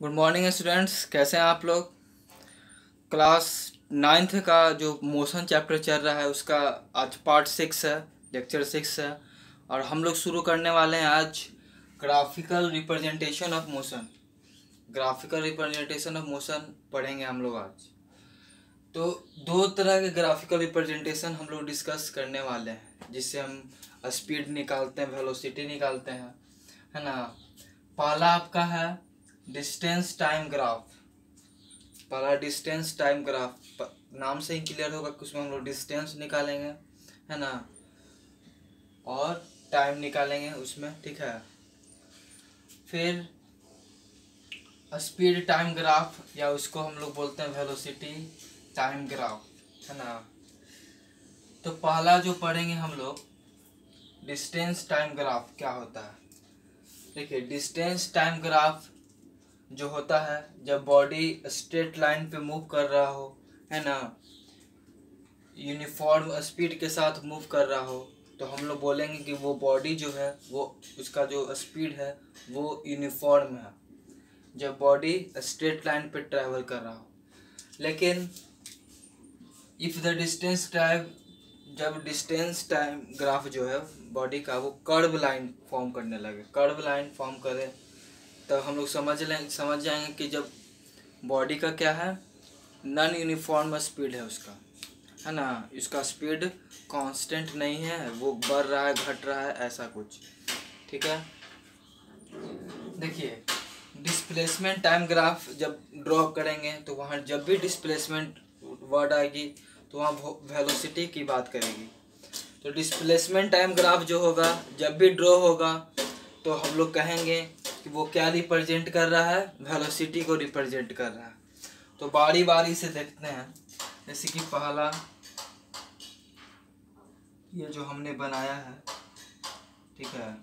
Good morning students, कैसे हैं आप लोग। क्लास नाइन्थ का जो मोशन चैप्टर चल रहा है उसका आज पार्ट 6 है, लेक्चर 6 है। और हम लोग शुरू करने वाले हैं आज graphical representation of motion. Graphical representation of motion पढ़ेंगे हम लोग आज। तो दो तरह के ग्राफिकल रिप्रेजेंटेशन हम लोग डिस्कस करने वाले हैं, जिससे हम स्पीड निकालते हैं, वेलोसिटी निकालते हैं, है ना। पहला आपका है डिस्टेंस टाइम ग्राफ। पहला डिस्टेंस टाइम ग्राफ, नाम से ही क्लियर होगा कि उसमें हम लोग डिस्टेंस निकालेंगे, है ना, और टाइम निकालेंगे उसमें, ठीक है। फिर स्पीड टाइम ग्राफ, या उसको हम लोग बोलते हैं वेलोसिटी टाइम ग्राफ, है ना। तो पहला जो पढ़ेंगे हम लोग डिस्टेंस टाइम ग्राफ क्या होता है। देखिए, डिस्टेंस टाइम ग्राफ जो होता है जब बॉडी स्ट्रेट लाइन पे मूव कर रहा हो, है ना, यूनिफॉर्म स्पीड के साथ मूव कर रहा हो, तो हम लोग बोलेंगे कि वो बॉडी जो है वो उसका जो स्पीड है वो यूनिफॉर्म है, जब बॉडी स्ट्रेट लाइन पे ट्रैवल कर रहा हो। लेकिन इफ़ द डिस्टेंस टाइम, जब डिस्टेंस टाइम ग्राफ जो है बॉडी का वो कर्व लाइन फॉर्म करने लगे, कर्व लाइन फॉर्म करे, तब हम लोग समझ जाएंगे कि जब बॉडी का क्या है, नॉन यूनिफॉर्म स्पीड है उसका, है ना, इसका स्पीड कांस्टेंट नहीं है, वो बढ़ रहा है घट रहा है ऐसा कुछ, ठीक है। देखिए, डिस्प्लेसमेंट टाइम ग्राफ जब ड्रॉ करेंगे तो वहाँ जब भी डिस्प्लेसमेंट वर्ड आएगी तो वहाँ वेलोसिटी की बात करेगी। तो डिस्प्लेसमेंट टाइम ग्राफ जो होगा जब भी ड्रॉ होगा तो हम लोग कहेंगे कि वो क्या रिप्रेजेंट कर रहा है, वेलोसिटी को रिप्रेजेंट कर रहा है। तो बारी बारी से देखते हैं। जैसे कि पहला ये जो हमने बनाया है, ठीक है,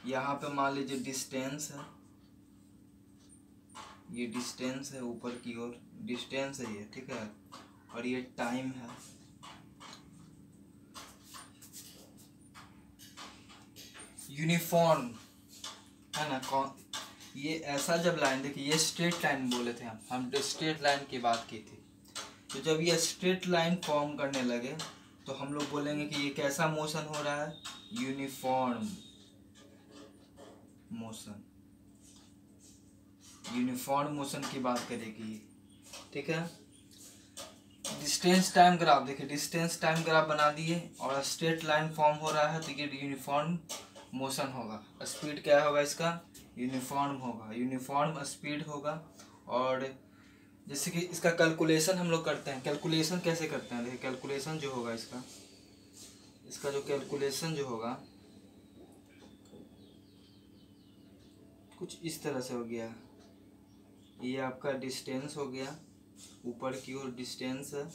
यहाँ पे मान लीजिए डिस्टेंस है, ये डिस्टेंस है, ऊपर की ओर डिस्टेंस है ये, ठीक है, और ये टाइम है। यूनिफॉर्म, है ना, कौन ये ऐसा जब लाइन, देखिए ये स्ट्रेट लाइन बोले थे हम स्ट्रेट लाइन की बात की थी। तो जब ये स्ट्रेट लाइन फॉर्म करने लगे तो हम लोग बोलेंगे कि ये कैसा मोशन हो रहा है, यूनिफॉर्म मोशन, यूनिफॉर्म मोशन की बात करेगी, ठीक है। डिस्टेंस टाइम ग्राफ, देखिए डिस्टेंस टाइम ग्राफ बना दिए और स्ट्रेट लाइन फॉर्म हो रहा है तो ये यूनिफॉर्म मोशन होगा। स्पीड क्या होगा इसका, यूनिफॉर्म होगा, यूनिफॉर्म स्पीड होगा। और जैसे कि इसका कैलकुलेशन हम लोग करते हैं, कैलकुलेशन कैसे करते हैं, देखिए कैलकुलेशन जो होगा इसका, इसका जो कैलकुलेशन जो होगा कुछ इस तरह से हो गया। ये आपका डिस्टेंस हो गया, ऊपर की ओर डिस्टेंस है,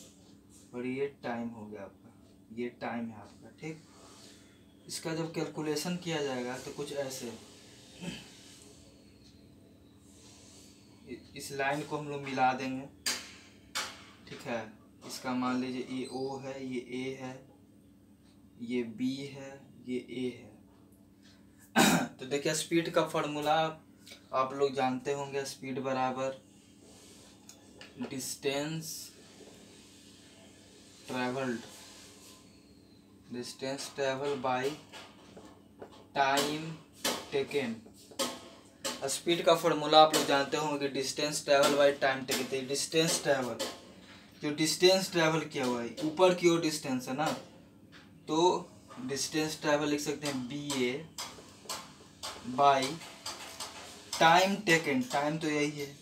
और ये टाइम हो गया आपका, ये टाइम है आपका, ठीक। इसका जब कैलकुलेशन किया जाएगा तो कुछ ऐसे, इस लाइन को हम लोग मिला देंगे, ठीक है। इसका मान लीजिए ये ओ है, ये ए है, ये बी है, ये ए है। तो देखिए स्पीड का फॉर्मूला आप लोग जानते होंगे, स्पीड बराबर distance travelled, distance travel by time taken. Speed का फॉर्मूला आप लोग जानते होंगे कि distance travel by time taken. Distance travel, जो डिस्टेंस ट्रेवल किया हुआ है ऊपर की ओर डिस्टेंस है ना, तो डिस्टेंस ट्रेवल लिख सकते हैं B A by time taken, time तो यही है,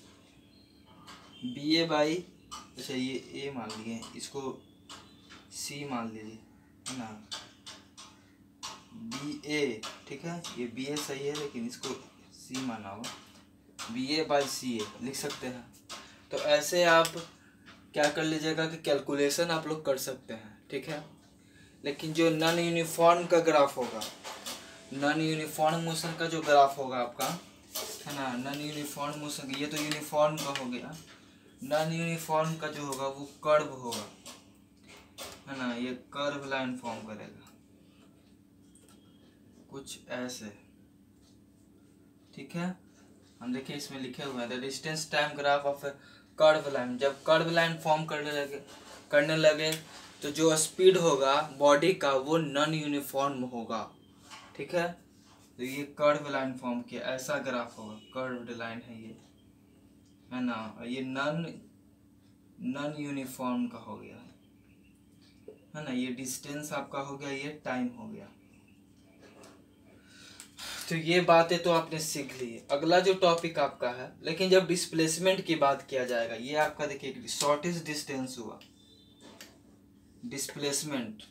बी ए बाई, अच्छा ये ए मान लिए, इसको सी मान लीजिए, है ना, बी ए, ठीक है, ये बी ए सही है लेकिन इसको सी माना होगा, बी ए बाई सी ए लिख सकते हैं। तो ऐसे आप क्या कर लीजिएगा कि कैलकुलेशन आप लोग कर सकते हैं, ठीक है। लेकिन जो नॉन यूनिफॉर्म का ग्राफ होगा, नॉन यूनिफॉर्म मोशन का जो ग्राफ होगा आपका, है ना, नॉन यूनिफॉर्म मोशन, ये तो यूनिफॉर्म का हो गया, नॉन यूनिफॉर्म का जो होगा वो कर्व होगा, है ना, ये कर्व लाइन फॉर्म करेगा कुछ ऐसे, ठीक है। हम देखिए इसमें लिखे हुए हैं the distance time graph of curve line. जब कर्व लाइन फॉर्म करने लगे तो जो स्पीड होगा बॉडी का वो नॉन यूनिफॉर्म होगा। ठीक है, तो ये कर्व लाइन फॉर्म किया, ऐसा ग्राफ होगा, कर्व्ड लाइन है ये, है ना। ये नॉन यूनिफॉर्म का हो गया, है ना। ये डिस्टेंस आपका हो गया, ये टाइम हो गया। तो ये बातें तो आपने सीख ली। अगला जो टॉपिक आपका है, लेकिन जब डिस्प्लेसमेंट की बात किया जाएगा, ये आपका देखिए शॉर्टेस्ट डिस्टेंस हुआ डिस्प्लेसमेंट।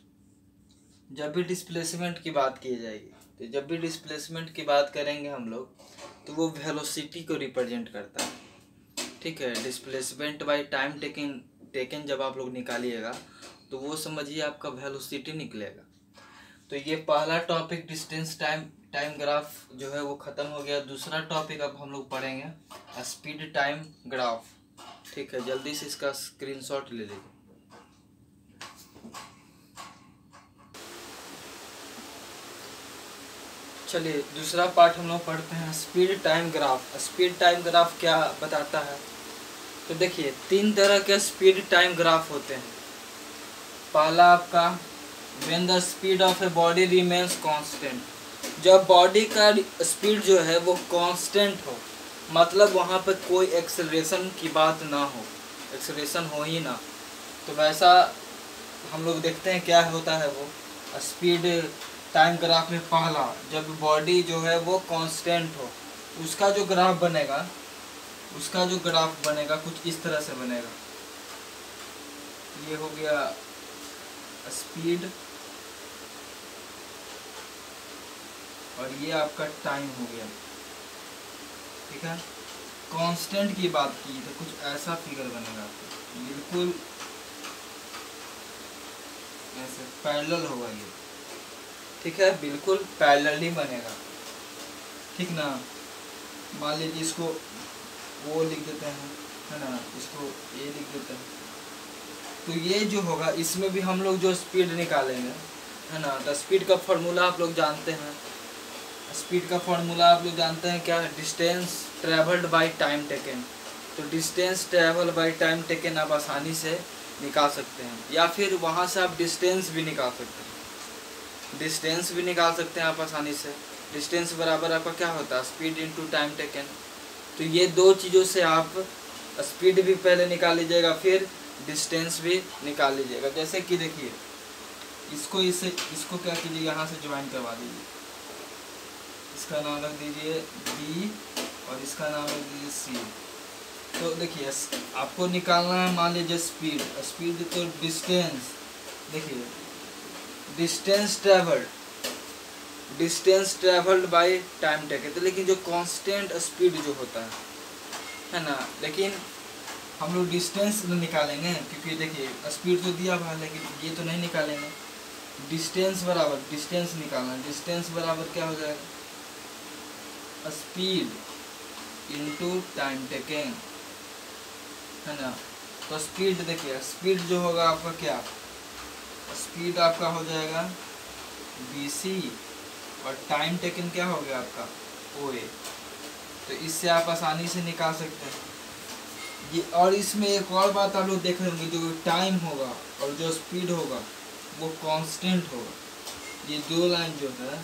जब भी डिस्प्लेसमेंट की बात की जाएगी, तो जब भी डिस्प्लेसमेंट की बात करेंगे हम लोग, तो वो वेलोसिटी को रिप्रेजेंट करता है। ठीक है, डिस्प्लेसमेंट बाय टाइम टेकन जब आप लोग निकालिएगा तो वो समझिए आपका वेलोसिटी निकलेगा। तो ये पहला टॉपिक डिस्टेंस टाइम ग्राफ जो है वो ख़त्म हो गया। दूसरा टॉपिक अब हम लोग पढ़ेंगे स्पीड टाइम ग्राफ। ठीक है, जल्दी से इसका स्क्रीनशॉट ले लीजिए। चलिए दूसरा पार्ट हम लोग पढ़ते हैं speed time graph. Speed time graph क्या बताता है? तो देखिए 3 तरह के स्पीड टाइम ग्राफ होते हैं। पहला आपका when the speed of a body remains constant, जब बॉडी का स्पीड जो है वो कांस्टेंट हो, मतलब वहाँ पे कोई एक्सेलरेशन की बात ना हो, एक्सेलरेशन हो ही ना, तो वैसा हम लोग देखते हैं क्या होता है वो स्पीड टाइम ग्राफ में। पहला जब बॉडी जो है वो कांस्टेंट हो, उसका जो ग्राफ बनेगा कुछ इस तरह से बनेगा। ये हो गया स्पीड और ये आपका टाइम हो गया। ठीक है, कांस्टेंट की बात की तो कुछ ऐसा फिगर बनेगा आपको, बिल्कुल ऐसे पैरेलल होगा ये। ठीक है, बिल्कुल पैरेलली बनेगा। ठीक ना, मान लीजिए इसको वो लिख देते हैं, है ना, इसको ये लिख देते हैं। तो ये जो होगा इसमें भी हम लोग जो स्पीड निकालेंगे, है ना, तो स्पीड का फॉर्मूला आप लोग जानते हैं। स्पीड का फॉर्मूला आप लोग जानते हैं क्या? Distance travelled by time taken. तो distance travel by time taken आप आसानी से निकाल सकते हैं, या फिर वहाँ से आप डिस्टेंस भी निकाल सकते हैं आप आसानी से। डिस्टेंस बराबर आपका क्या होता है? Speed into time taken. तो ये दो चीज़ों से आप स्पीड भी पहले निकाल लीजिएगा, फिर डिस्टेंस भी निकाल लीजिएगा। जैसे कि देखिए इसको क्या कीजिए, यहाँ से ज्वाइन करवा दीजिए। इसका नाम रख दीजिए बी और इसका नाम रख दीजिए सी। तो देखिए आपको निकालना है, मान लीजिए स्पीड तो डिस्टेंस, देखिए distance travelled by time taken. तो लेकिन जो कांस्टेंट स्पीड जो होता है ना, लेकिन हम लोग डिस्टेंस निकालेंगे, क्योंकि देखिए स्पीड तो दिया हुआ है लेकिन ये तो नहीं निकालेंगे। डिस्टेंस निकालना, डिस्टेंस बराबर क्या हो जाएगा? स्पीड इनटू टाइम टेकन, है ना। तो स्पीड देखिए, स्पीड जो होगा आपका क्या, स्पीड आपका हो जाएगा BC और टाइम टेकन क्या हो गया आपका OA। तो इससे आप आसानी से निकाल सकते हैं ये। और इसमें एक और बात आप लोग देख लेंगे, जो टाइम होगा और जो स्पीड होगा वो कांस्टेंट होगा। ये दो लाइन जो है,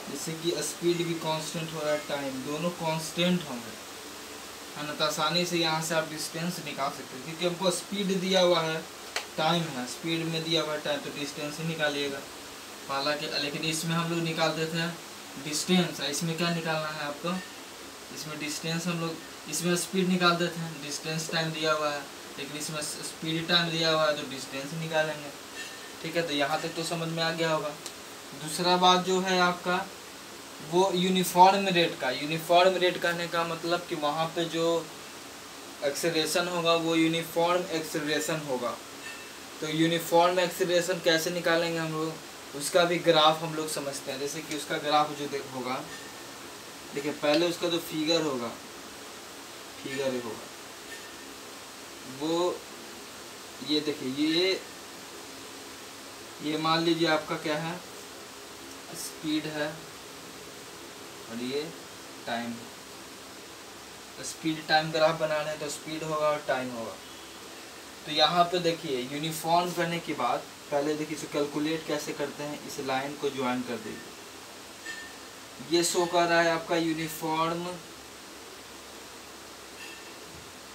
जैसे कि स्पीड भी कांस्टेंट हो रहा है, टाइम, दोनों कांस्टेंट होंगे, है ना। तो आसानी से यहाँ से आप डिस्टेंस निकाल सकते हैं, क्योंकि हमको स्पीड दिया हुआ है, टाइम है, स्पीड में दिया हुआ है टाइम, तो डिस्टेंस ही निकालिएगा। हालांकि लेकिन इसमें हम लोग निकालते थे डिस्टेंस, इसमें क्या निकालना है आपको? इसमें डिस्टेंस हम लोग, इसमें स्पीड निकाल देते हैं, डिस्टेंस टाइम दिया हुआ है, लेकिन इसमें स्पीड टाइम दिया हुआ है तो डिस्टेंस निकालेंगे। ठीक है, तो यहाँ तक तो समझ में आ गया होगा। दूसरा बात जो है आपका वो यूनिफॉर्म रेट कहने का मतलब कि वहाँ पे जो एक्सेलरेशन होगा वो यूनिफॉर्म एक्सेलरेशन होगा। तो यूनिफॉर्म एक्सेलरेशन कैसे निकालेंगे हम लोग, उसका भी ग्राफ हम लोग समझते हैं। जैसे कि उसका ग्राफ जो होगा, देखिए पहले उसका जो फिगर होगा वो ये देखिए, ये मान लीजिए आपका क्या है, स्पीड है और ये टाइम है। स्पीड टाइम ग्राफ बना रहे हैं तो स्पीड होगा और टाइम होगा। तो यहाँ पे देखिए यूनिफॉर्म करने के बाद पहले देखिए इसे कैलकुलेट कैसे करते हैं, इस लाइन को ज्वाइन कर दीजिए। ये शो कर रहा है आपका uniform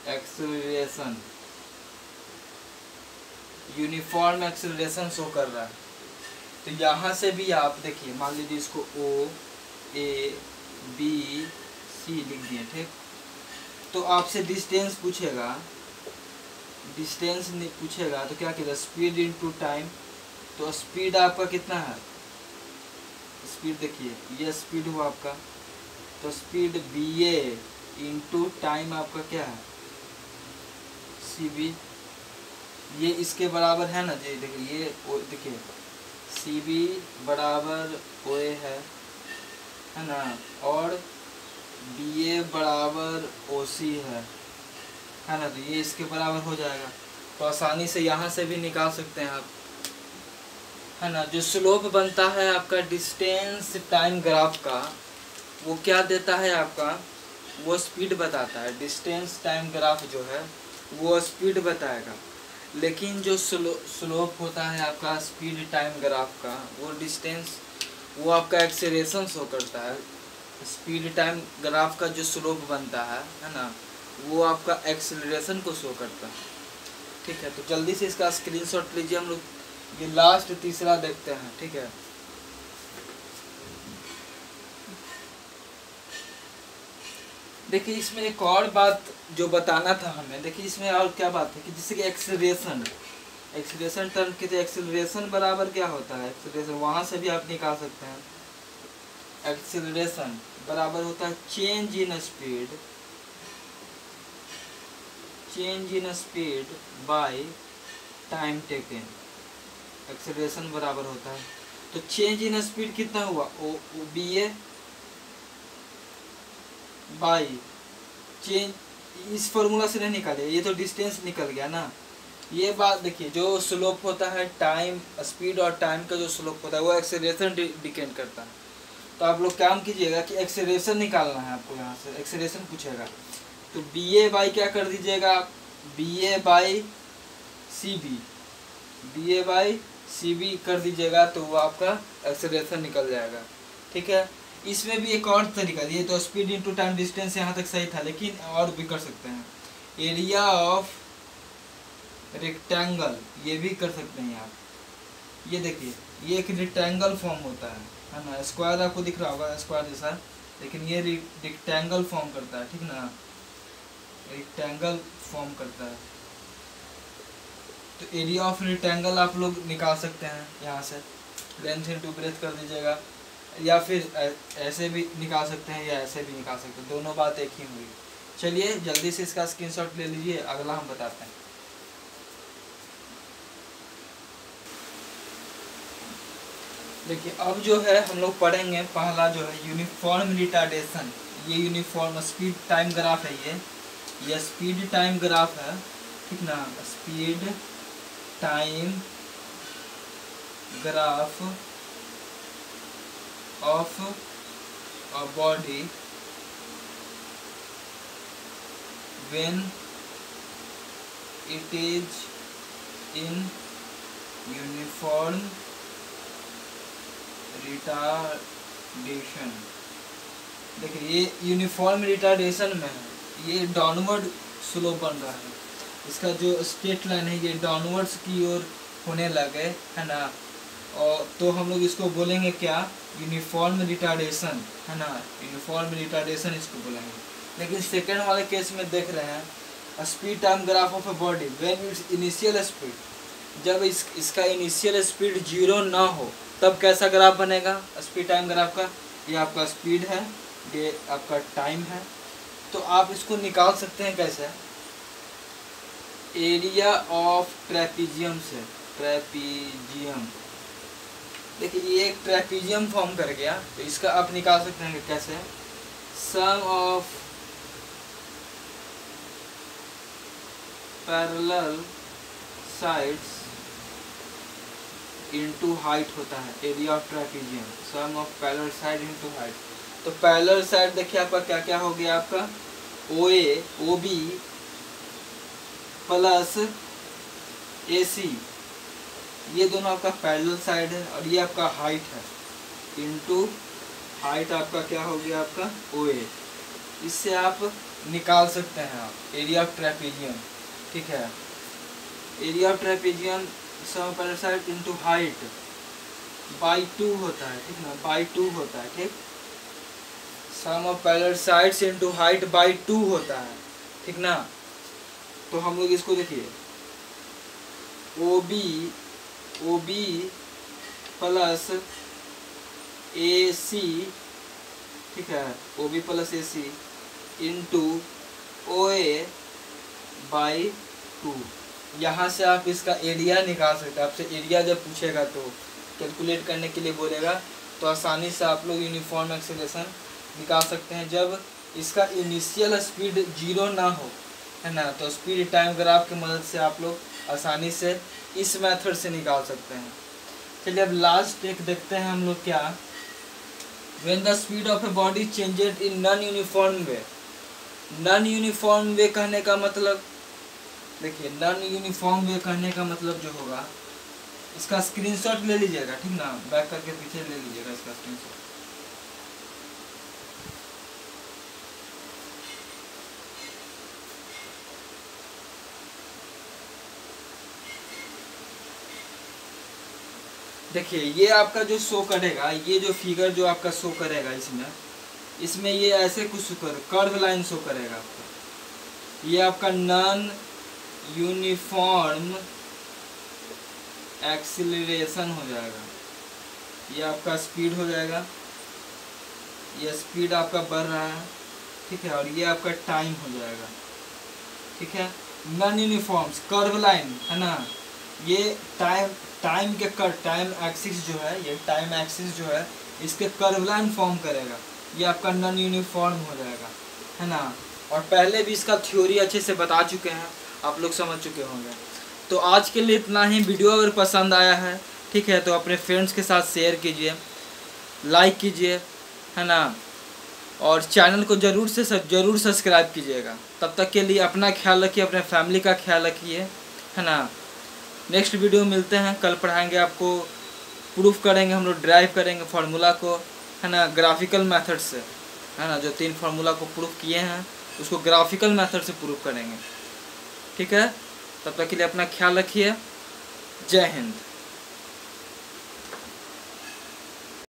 acceleration, uniform acceleration show कर रहा है। तो यहाँ से भी आप देखिए, मान लीजिए इसको O A B C लिख दिए, ठीक। तो आपसे डिस्टेंस पूछेगा, डिस्टेंस पूछेगा तो क्या करेगा, स्पीड इनटू टाइम। तो स्पीड आपका कितना है, स्पीड देखिए ये स्पीड हुआ आपका, तो स्पीड BA इनटू टाइम आपका क्या है CB। ये इसके बराबर है ना जी, देखिए ये देखिए CB बराबर OA है ना, और BA बराबर OC है ना। तो ये इसके बराबर हो जाएगा। तो आसानी से यहाँ से भी निकाल सकते हैं आप, है ना। जो स्लोप बनता है आपका डिस्टेंस टाइम ग्राफ का, वो क्या देता है आपका, वो स्पीड बताता है। डिस्टेंस टाइम ग्राफ जो है वो स्पीड बताएगा, लेकिन जो स्लोप होता है आपका स्पीड टाइम ग्राफ का, वो डिस्टेंस, वो आपका एक्सेलरेशन शो करता है। स्पीड टाइम ग्राफ का जो स्लोप बनता है ना, वो आपका एक्सेलरेशन को शो करता है, ठीक है। तो जल्दी से इसका स्क्रीनशॉट लीजिए, हम लोग ये लास्ट तीसरा देखते हैं, ठीक है। देखिए इसमें एक और बात जो बताना था हमें, देखिए इसमें और क्या बात है कि जैसे कि एक्सेलरेशन, एक्सेलरेशन टर्म की, तो एक्सेलरेशन बराबर क्या होता है, एक्सेलरेशन वहाँ से भी आप निकाल सकते हैं। एक्सेलरेशन बराबर होता है change in speed, change in speed bye time taken. Acceleration बराबर होता है, तो चेंज इन स्पीड कितना हुआ, BA बाई चेंज, इस फॉर्मूला से नहीं निकाले, ये तो डिस्टेंस निकल गया ना। ये बात देखिए, जो स्लोप होता है टाइम, स्पीड और टाइम का जो स्लोप होता है वो एक्सेलरेशन डिपेंड करता है। तो आप लोग काम कीजिएगा कि एक्सेलरेशन निकालना है आपको, यहाँ से एक्सेलरेशन पूछेगा तो BA बाई क्या कर दीजिएगा, BA by CB, BA by CB कर दीजिएगा, तो वो आपका एक्सेलरेशन निकल जाएगा, ठीक है। इसमें भी एक और तरीका, ये तो स्पीड इनटू टाइम डिस्टेंस यहाँ तक सही था, लेकिन और भी कर सकते हैं। एरिया ऑफ रेक्टेंगल, ये भी कर सकते हैं आप। ये देखिए ये एक रेक्टेंगल फॉर्म होता है ना, स्क्वायर आपको दिख रहा होगा स्क्वायर जैसा, लेकिन ये रेक्टेंगल फॉर्म करता है, ठीक ना, रेक्टेंगल फॉर्म करता है। तो एरिया ऑफ रेक्टेंगल आप लोग निकाल सकते हैं यहाँ से, लेंथ इनटू ब्रेथ कर दीजिएगा, या फिर ऐसे भी निकाल सकते हैं या ऐसे भी निकाल सकते हैं, दोनों बात एक ही हुई। चलिए जल्दी से इसका स्क्रीनशॉट ले लीजिए, अगला हम बताते हैं। देखिए अब जो है हम लोग पढ़ेंगे, पहला जो है यूनिफॉर्म रिटार्डेशन। ये यूनिफॉर्म स्पीड टाइम ग्राफ है, ये स्पीड टाइम ग्राफ है, ठीक ना। Speed time graph of a body when it is in uniform retardation। देखिए ये यूनिफॉर्म रिटार्डेशन में है, ये डाउनवर्ड स्लोप बन रहा है, इसका जो स्ट्रेट लाइन है ये डाउनवर्ड्स की ओर होने लगे, है ना। और तो हम लोग इसको बोलेंगे क्या, यूनिफॉर्म रिटार्डेशन, है ना, यूनिफॉर्म रिटार्डेशन इसको बोलेंगे। लेकिन सेकंड वाले केस में देख रहे हैं speed time graph of a body when it's initial speed, जब इसका इनिशियल स्पीड 0 ना हो तब कैसा ग्राफ बनेगा स्पीड टाइम ग्राफ का। ये आपका स्पीड है, ये आपका टाइम है। तो आप इसको निकाल सकते हैं कैसे, एरिया ऑफ ट्रेपीजियम से, ट्रेपीजियम, देखिए ये एक ट्रेपीजियम फॉर्म कर गया, तो इसका आप निकाल सकते हैं कैसे, sum of parallel sides into height होता है area of trapezium, sum of parallel side into height. तो पैरेलल साइड देखिए आपका क्या क्या हो गया, आपका OB प्लस AC, ये दोनों आपका पैरेलल साइड है और ये आपका हाइट है, इनटू हाइट आपका क्या हो गया आपका OA। इससे आप निकाल सकते हैं आप एरिया ऑफ ट्रेपेजियम। ठीक है, area of trapezium sum parallel side into height by 2 होता है, ठीक ना, बाई 2 होता है। ठीक, sum of parallel sides into height by 2 होता है, ठीक ना। तो हम लोग इसको देखिए OB प्लस AC, ठीक है, OB plus AC into OA by 2। यहाँ से आप इसका एरिया निकाल सकते हैं। आपसे एरिया जब पूछेगा तो कैलकुलेट करने के लिए बोलेगा तो आसानी से आप लोग यूनिफॉर्म एक्सेलरेशन निकाल सकते हैं जब इसका इनिशियल स्पीड 0 ना हो, है ना। तो स्पीड टाइम ग्राफ की मदद से आप लोग आसानी से इस मेथड से निकाल सकते हैं। चलिए अब लास्ट एक देखते हैं हम लोग क्या, when the speed of a body changed in non uniform way. Non uniform way कहने का मतलब देखिए, नॉन यूनिफॉर्म वे कहने का मतलब जो होगा, इसका स्क्रीनशॉट ले लीजिएगा, ठीक ना, बैक करके पीछे ले लीजिएगा इसका स्क्रीनशॉट। देखिए ये आपका जो शो करेगा, ये जो फिगर जो आपका शो करेगा इसमें ये ऐसे कुछ कर्व लाइन शो करेगा आपका। ये आपका नॉन यूनिफॉर्म एक्सीलरेशन हो जाएगा। ये आपका स्पीड हो जाएगा, ये स्पीड आपका बढ़ रहा है, ठीक है, और ये आपका टाइम हो जाएगा, ठीक है। नॉन यूनिफॉर्म कर्व लाइन है ना, ये टाइम के टाइम एक्सिस जो है, ये टाइम एक्सिस जो है इसके कर्व लाइन फॉर्म करेगा। ये आपका नॉन यूनिफॉर्म हो जाएगा, है ना। और पहले भी इसका थ्योरी अच्छे से बता चुके हैं, आप लोग समझ चुके होंगे। तो आज के लिए इतना ही। वीडियो अगर पसंद आया है, ठीक है, तो अपने फ्रेंड्स के साथ शेयर कीजिए, लाइक कीजिए, है ना, और चैनल को ज़रूर सब्सक्राइब कीजिएगा। तब तक के लिए अपना ख्याल रखिए, अपने फैमिली का ख्याल रखिए, है ना। नेक्स्ट वीडियो मिलते हैं, कल पढ़ाएंगे आपको, प्रूफ करेंगे हम लोग, ड्राइव करेंगे फार्मूला को, है ना, ग्राफिकल मेथड से, है ना। जो 3 फार्मूला को प्रूफ किए हैं उसको ग्राफिकल मेथड से प्रूफ करेंगे, ठीक है। तब तक के लिए अपना ख्याल रखिए। जय हिंद।